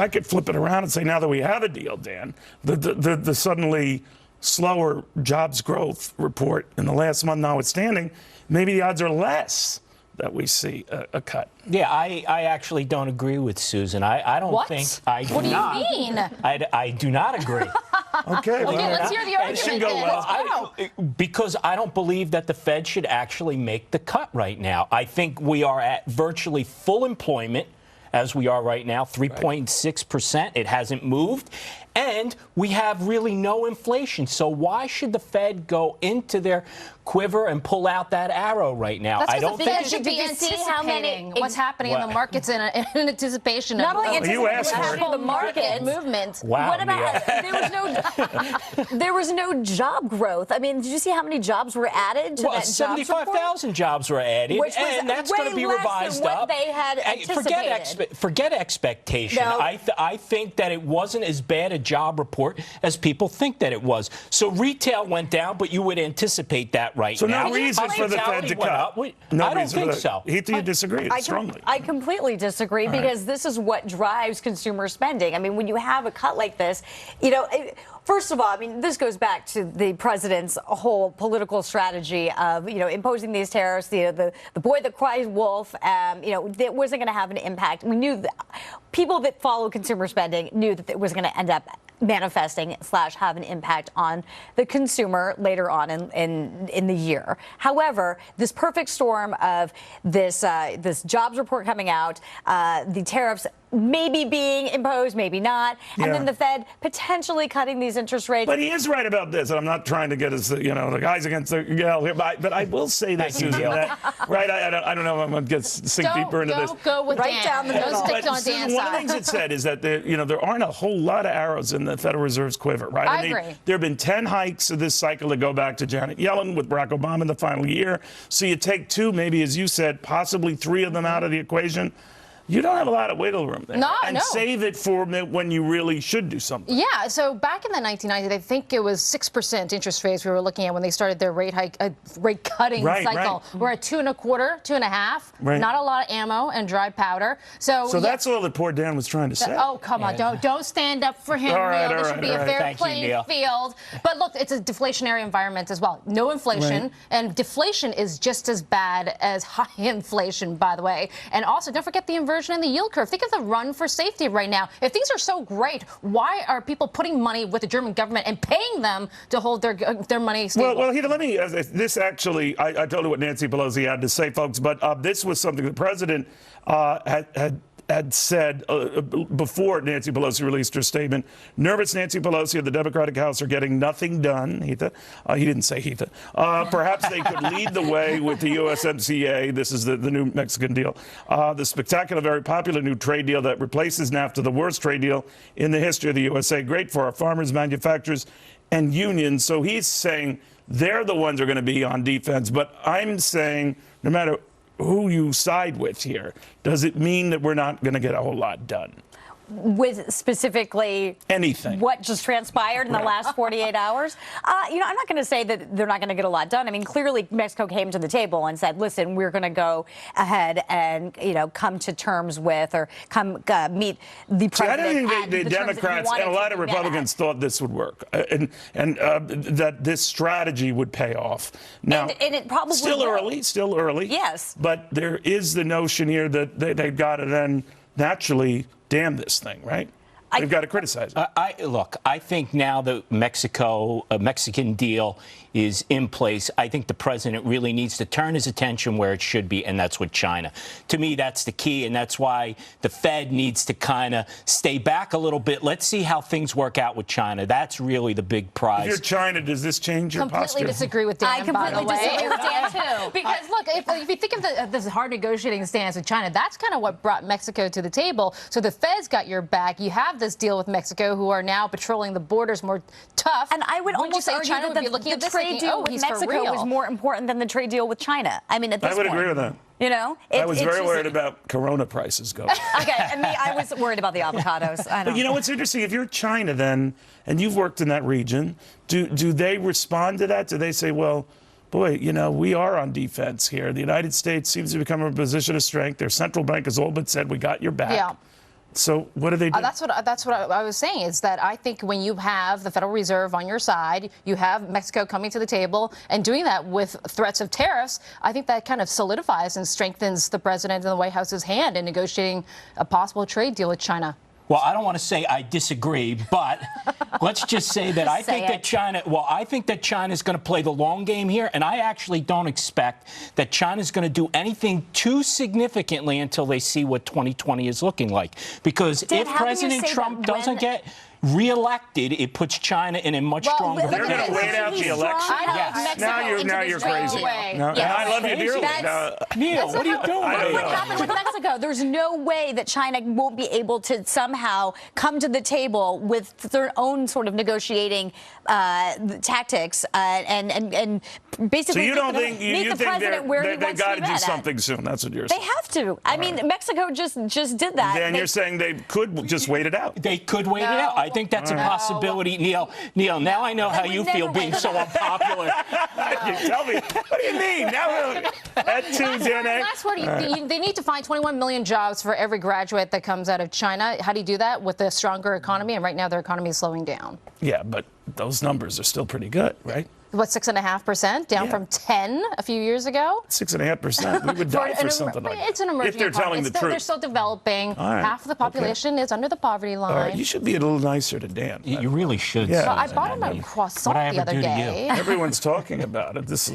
I could flip it around and say, now that we have a deal, Dan, the suddenly slower jobs growth report in the last month notwithstanding, maybe the odds are less that we see a cut. Yeah, I actually don't agree with Susan. I don't think I do What do you not. mean? I do not agree. Okay, well, let's hear the argument. It should go well. Because I don't believe that the Fed should actually make the cut right now. I think we are at virtually full employment as we are right now, 3.6%. It hasn't moved. And we have really no inflation. So why should the Fed go into their quiver and pull out that arrow right now? That's I don't the think Fed should be anticipating what's happening in the markets in anticipation Not only you asked for it. the market movement. Wow, what about there was no job growth? I mean, did you see how many jobs were added to that jobs report? 75,000 jobs were added, Which was and that's going to be way less revised than what up. they had anticipated. Forget expectation. No. I think that it wasn't as bad a job report as people think that it was. So retail went down, but you would anticipate that right So now. no reason for the Fed to cut. I don't think so. Heath, you disagree strongly. I completely disagree because this is what drives consumer spending. I mean, when you have a cut like this, you know, first of all, I mean, this goes back to the president's whole political strategy of, you know, imposing these tariffs, the boy that cries wolf, you know, that wasn't going to have an impact. We knew that people that follow consumer spending knew that it was going to end up manifesting / have an impact on the consumer later on in the year. However, this perfect storm of this jobs report coming out, the tariffs maybe being imposed, maybe not, and then the Fed potentially cutting these interest rates. But he is right about this, and I'm not trying to get his, you know, the guys against the gal here, but I will say that, Susan, that, right, I don't know if I'm going to sink deeper into this. Don't go with right Dan. down the middle. Stick on Susan, Dan's one of the side. things it said is that, there aren't a whole lot of arrows in the Federal Reserve's quiver, right? I agree. There have been 10 hikes of this cycle that go back to Janet Yellen with Barack Obama in the final year. So you take two, maybe, as you said, possibly three of them out of the equation. You don't have a lot of wiggle room there. No, and save it for when you really should do something. Yeah, so back in the 1990s, I think it was 6% interest rates we were looking at when they started their rate cutting cycle. Right. We're at 2.25%, 2.5%. Right. Not a lot of ammo and dry powder. So that's all that poor Dan was trying to say. Oh, come on. Don't stand up for him, Neil. There should be a fair playing field. But look, it's a deflationary environment as well. No inflation. And deflation is just as bad as high inflation, by the way. And also, don't forget the inversion in the yield curve. Think of the run for safety right now. If things are so great, why are people putting money with the German government and paying them to hold their money stable? Well, Heath, let me. This actually, I told you what Nancy Pelosi had to say, folks. But this was something the president had said before Nancy Pelosi released her statement. Nervous Nancy Pelosi of the Democratic House are getting nothing done, Heath. He didn't say Heath. Perhaps they could lead the way with the USMCA. This is the new Mexican deal. The spectacular, very popular new trade deal that replaces NAFTA, the worst trade deal in the history of the USA. Great for our farmers, manufacturers, and unions. So he's saying they're the ones who are going to be on defense. But I'm saying no matter who you side with here, does it mean that we're not going to get a whole lot done? With specifically anything, what just transpired in the last 48 hours? I'm not going to say that they're not going to get a lot done. I mean, clearly Mexico came to the table and said, listen, we're going to go ahead and, come to terms with or come meet the president. I don't think the Democrats and a lot of Republicans thought this would work and that this strategy would pay off. Now, and it probably still early. Yes. But there is the notion here that they've got to then naturally damn this thing, right? They've got to criticize it. Look, I think now the Mexican deal is in place. I think the president really needs to turn his attention where it should be, and that's with China. To me, that's the key, and that's why the Fed needs to kind of stay back a little bit. Let's see how things work out with China. That's really the big prize. If you're China, does this change your posture? Completely disagree with Dan, I completely disagree with Dan, too. Because, look, if you think of this hard negotiating stance with China, that's kind of what brought Mexico to the table. So the Fed's got your back. You have this deal with Mexico, who are now patrolling the borders more tough. And I would almost say argue China that would be looking at this trade deal with Mexico was more important than the trade deal with China. I mean, at this point. I would agree with that. I was very worried about Corona prices going. Okay, and I was worried about the avocados. I know. But you know what's interesting? If you're China then, and you've worked in that region, do they respond to that? Do they say, well, boy, we are on defense here. The United States seems to become a position of strength. Their central bank has all but said, we got your back. Yeah. So what do they do? That's what I was saying, is that I think when you have the Federal Reserve on your side, you have Mexico coming to the table and doing that with threats of tariffs, I think that kind of solidifies and strengthens the president and the White House's hand in negotiating a possible trade deal with China. Well, I don't want to say I disagree, but let's just say that I think that China is going to play the long game here, and I actually don't expect that China is going to do anything too significantly until they see what 2020 is looking like. Because if President Trump doesn't get reelected, it puts China in a much stronger They're position. going to wait out the election. Yes. Now you're crazy. And I love you dearly. Neil, what are you doing? What happened with Mexico? There's no way that China won't be able to somehow come to the table with their own sort of negotiating tactics and basically so you don't think meet you the think president where he they wants got to to be do met something at. soon? That's what you're They saying. have to. I mean, Mexico just did that. Then you're saying they could just wait it out. They could wait it out. I think that's a possibility. Neil, now I know how you feel being so unpopular. You tell me. What do you mean? Now at 2, Janet. Last word, they need to find 21 million jobs for every graduate that comes out of China. How do you do that? With a stronger economy, and right now their economy is slowing down. Yeah, but those numbers are still pretty good, right? What, 6.5%, down from 10 a few years ago? 6.5%. We would die for something like that. It's an emerging if they're telling the truth. They're still developing. Right. Half of the population is under the poverty line. All right, you should be a little nicer to Dan. You really should. Yeah. Well, I bought him a croissant the other day. Everyone's talking about it. This is